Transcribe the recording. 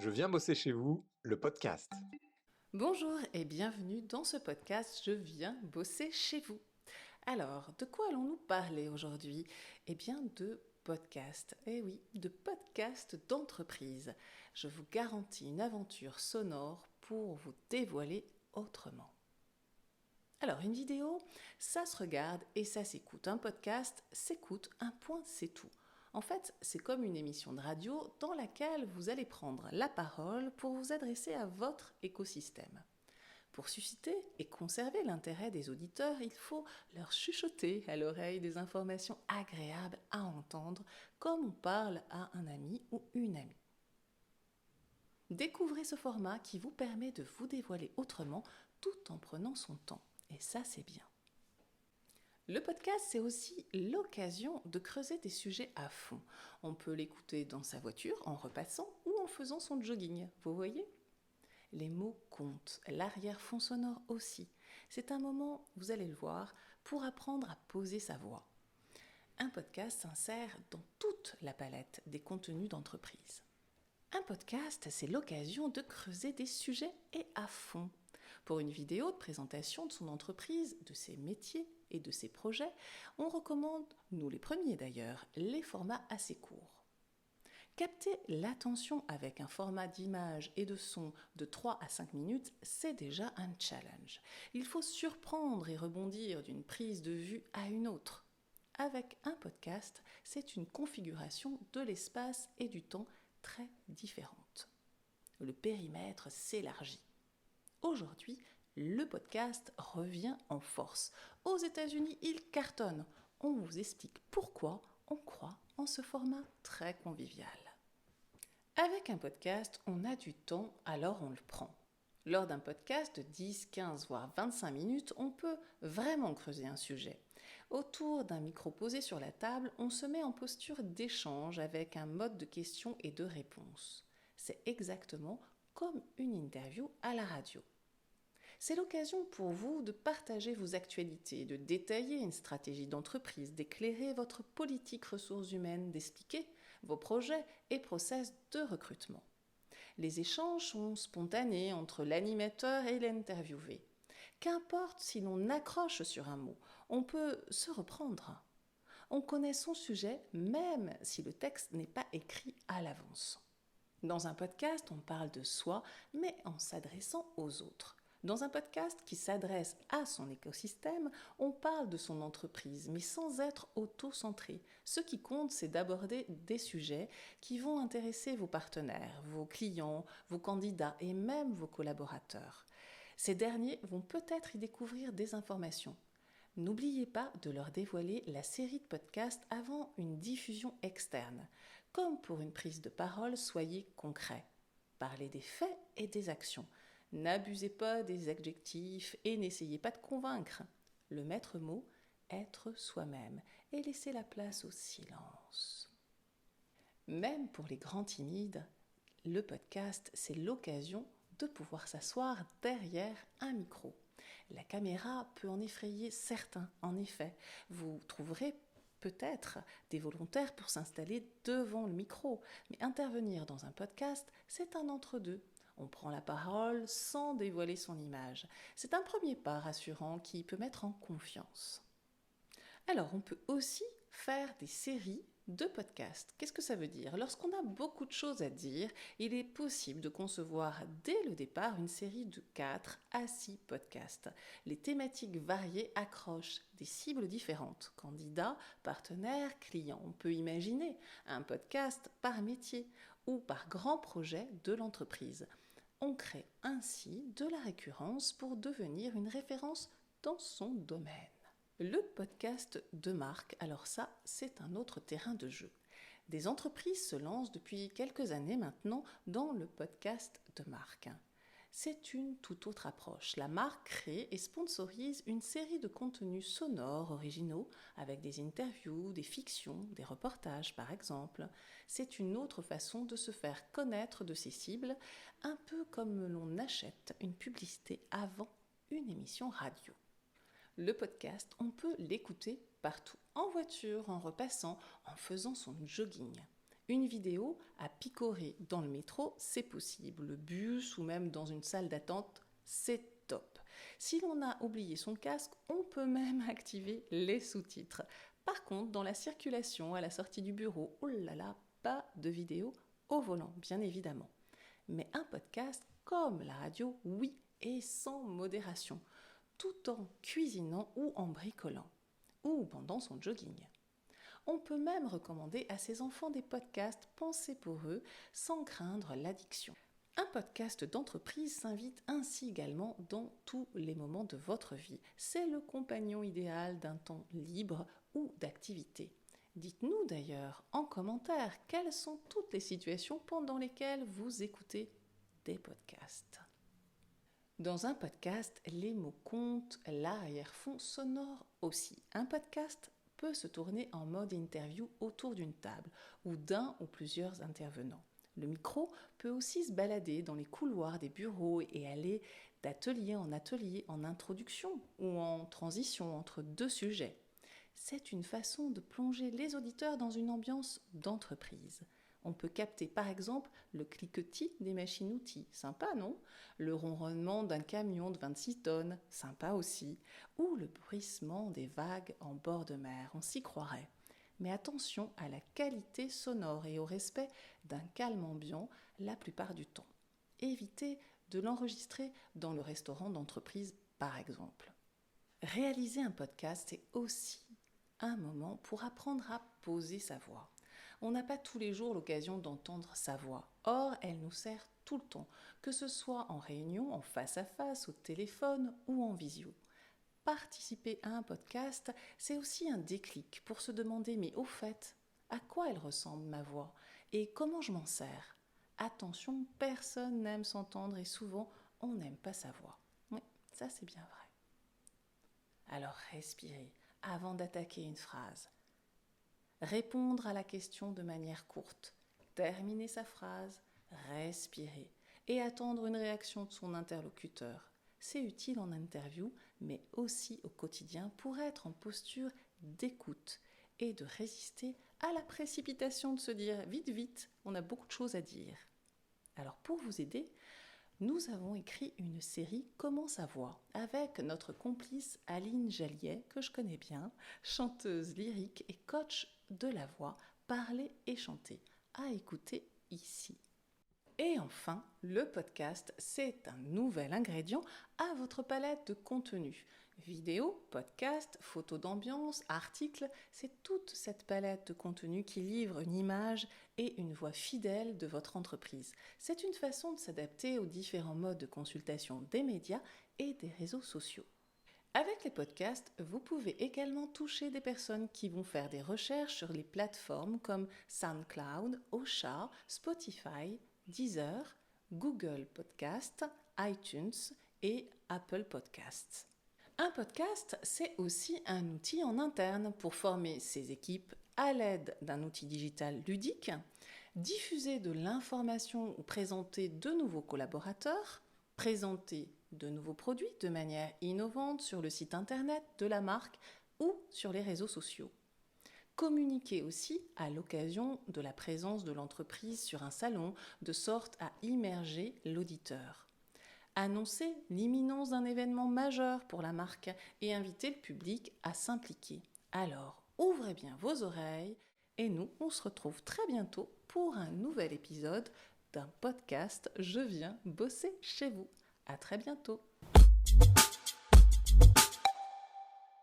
Je viens bosser chez vous, le podcast. Bonjour et bienvenue dans ce podcast Je viens bosser chez vous. Alors, de quoi allons-nous parler aujourd'hui ? Eh bien, de podcast. Eh oui, de podcast d'entreprise. Je vous garantis une aventure sonore pour vous dévoiler autrement. Alors, une vidéo, ça se regarde et ça s'écoute. Un podcast s'écoute, un point c'est tout. En fait, c'est comme une émission de radio dans laquelle vous allez prendre la parole pour vous adresser à votre écosystème. Pour susciter et conserver l'intérêt des auditeurs, il faut leur chuchoter à l'oreille des informations agréables à entendre, comme on parle à un ami ou une amie. Découvrez ce format qui vous permet de vous dévoiler autrement tout en prenant son temps. Et ça, c'est bien. Le podcast, c'est aussi l'occasion de creuser des sujets à fond. On peut l'écouter dans sa voiture, en repassant ou en faisant son jogging, vous voyez ? Les mots comptent, l'arrière-fond sonore aussi. C'est un moment, vous allez le voir, pour apprendre à poser sa voix. Un podcast s'insère dans toute la palette des contenus d'entreprise. Un podcast, c'est l'occasion de creuser des sujets et à fond. Pour une vidéo de présentation de son entreprise, de ses métiers et de ses projets, on recommande, nous les premiers d'ailleurs, les formats assez courts. Capter l'attention avec un format d'image et de son de 3 à 5 minutes, c'est déjà un challenge. Il faut surprendre et rebondir d'une prise de vue à une autre. Avec un podcast, c'est une configuration de l'espace et du temps très différente. Le périmètre s'élargit. Aujourd'hui, le podcast revient en force. Aux États-Unis, il cartonne. On vous explique pourquoi on croit en ce format très convivial. Avec un podcast, on a du temps, alors on le prend. Lors d'un podcast de 10, 15, voire 25 minutes, on peut vraiment creuser un sujet. Autour d'un micro posé sur la table, on se met en posture d'échange avec un mode de questions et de réponses. C'est exactement comme une interview à la radio. C'est l'occasion pour vous de partager vos actualités, de détailler une stratégie d'entreprise, d'éclairer votre politique ressources humaines, d'expliquer vos projets et process de recrutement. Les échanges sont spontanés entre l'animateur et l'interviewé. Qu'importe si l'on accroche sur un mot, on peut se reprendre. On connaît son sujet même si le texte n'est pas écrit à l'avance. Dans un podcast, on parle de soi, mais en s'adressant aux autres. Dans un podcast qui s'adresse à son écosystème, on parle de son entreprise, mais sans être auto-centré. Ce qui compte, c'est d'aborder des sujets qui vont intéresser vos partenaires, vos clients, vos candidats et même vos collaborateurs. Ces derniers vont peut-être y découvrir des informations. N'oubliez pas de leur dévoiler la série de podcasts avant une diffusion externe. Comme pour une prise de parole, soyez concret. Parlez des faits et des actions. N'abusez pas des adjectifs et n'essayez pas de convaincre. Le maître mot, être soi-même et laisser la place au silence. Même pour les grands timides, le podcast, c'est l'occasion de pouvoir s'asseoir derrière un micro. La caméra peut en effrayer certains, en effet. Vous trouverez peut-être des volontaires pour s'installer devant le micro, mais intervenir dans un podcast, c'est un entre-deux. On prend la parole sans dévoiler son image. C'est un premier pas rassurant qui peut mettre en confiance. Alors, on peut aussi faire des séries de podcasts. Qu'est-ce que ça veut dire ? Lorsqu'on a beaucoup de choses à dire, il est possible de concevoir dès le départ une série de 4 à 6 podcasts. Les thématiques variées accrochent des cibles différentes. Candidats, partenaires, clients. On peut imaginer un podcast par métier ou par grand projet de l'entreprise. On crée ainsi de la récurrence pour devenir une référence dans son domaine. Le podcast de marque, alors ça, c'est un autre terrain de jeu. Des entreprises se lancent depuis quelques années maintenant dans le podcast de marque. C'est une toute autre approche. La marque crée et sponsorise une série de contenus sonores originaux avec des interviews, des fictions, des reportages par exemple. C'est une autre façon de se faire connaître de ses cibles, un peu comme l'on achète une publicité avant une émission radio. Le podcast, on peut l'écouter partout, en voiture, en repassant, en faisant son jogging. Une vidéo à picorer dans le métro, c'est possible. Le bus ou même dans une salle d'attente, c'est top. Si l'on a oublié son casque, on peut même activer les sous-titres. Par contre, dans la circulation à la sortie du bureau, oh là là, pas de vidéo au volant, bien évidemment. Mais un podcast, comme la radio, oui, et sans modération, tout en cuisinant ou en bricolant, ou pendant son jogging. On peut même recommander à ses enfants des podcasts pensés pour eux, sans craindre l'addiction. Un podcast d'entreprise s'invite ainsi également dans tous les moments de votre vie. C'est le compagnon idéal d'un temps libre ou d'activité. Dites-nous d'ailleurs en commentaire quelles sont toutes les situations pendant lesquelles vous écoutez des podcasts. Dans un podcast, les mots comptent, l'arrière-fond sonore aussi. Un podcast peut se tourner en mode interview autour d'une table ou d'un ou plusieurs intervenants. Le micro peut aussi se balader dans les couloirs des bureaux et aller d'atelier en introduction ou en transition entre deux sujets. C'est une façon de plonger les auditeurs dans une ambiance d'entreprise. On peut capter par exemple le cliquetis des machines-outils, sympa non ? Le ronronnement d'un camion de 26 tonnes, sympa aussi. Ou le bruissement des vagues en bord de mer, on s'y croirait. Mais attention à la qualité sonore et au respect d'un calme ambiant la plupart du temps. Évitez de l'enregistrer dans le restaurant d'entreprise par exemple. Réaliser un podcast, c'est aussi un moment pour apprendre à poser sa voix. On n'a pas tous les jours l'occasion d'entendre sa voix. Or, elle nous sert tout le temps, que ce soit en réunion, en face à face, au téléphone ou en visio. Participer à un podcast, c'est aussi un déclic pour se demander, mais au fait, à quoi elle ressemble ma voix et comment je m'en sers ? Attention, personne n'aime s'entendre et souvent, on n'aime pas sa voix. Oui, ça c'est bien vrai. Alors respirez avant d'attaquer une phrase. Répondre à la question de manière courte, terminer sa phrase, respirer et attendre une réaction de son interlocuteur. C'est utile en interview, mais aussi au quotidien pour être en posture d'écoute et de résister à la précipitation de se dire « vite, vite, on a beaucoup de choses à dire ». Alors pour vous aider, nous avons écrit une série « Comment sa voix » avec notre complice Aline Jalliet, que je connais bien, chanteuse lyrique et coach de la voix, parler et chanter, à écouter ici. Et enfin, le podcast, c'est un nouvel ingrédient à votre palette de contenu. Vidéo, podcast, photos d'ambiance, articles, c'est toute cette palette de contenu qui livre une image et une voix fidèle de votre entreprise. C'est une façon de s'adapter aux différents modes de consultation des médias et des réseaux sociaux. Avec les podcasts, vous pouvez également toucher des personnes qui vont faire des recherches sur les plateformes comme SoundCloud, Ocha, Spotify, Deezer, Google Podcast, iTunes et Apple Podcasts. Un podcast, c'est aussi un outil en interne pour former ses équipes à l'aide d'un outil digital ludique, diffuser de l'information ou présenter de nouveaux collaborateurs, présenter de nouveaux produits de manière innovante sur le site internet de la marque ou sur les réseaux sociaux. Communiquer aussi à l'occasion de la présence de l'entreprise sur un salon, de sorte à immerger l'auditeur. Annoncer l'imminence d'un événement majeur pour la marque et inviter le public à s'impliquer. Alors, ouvrez bien vos oreilles et nous, on se retrouve très bientôt pour un nouvel épisode d'un podcast « Je viens bosser chez vous ». À très bientôt.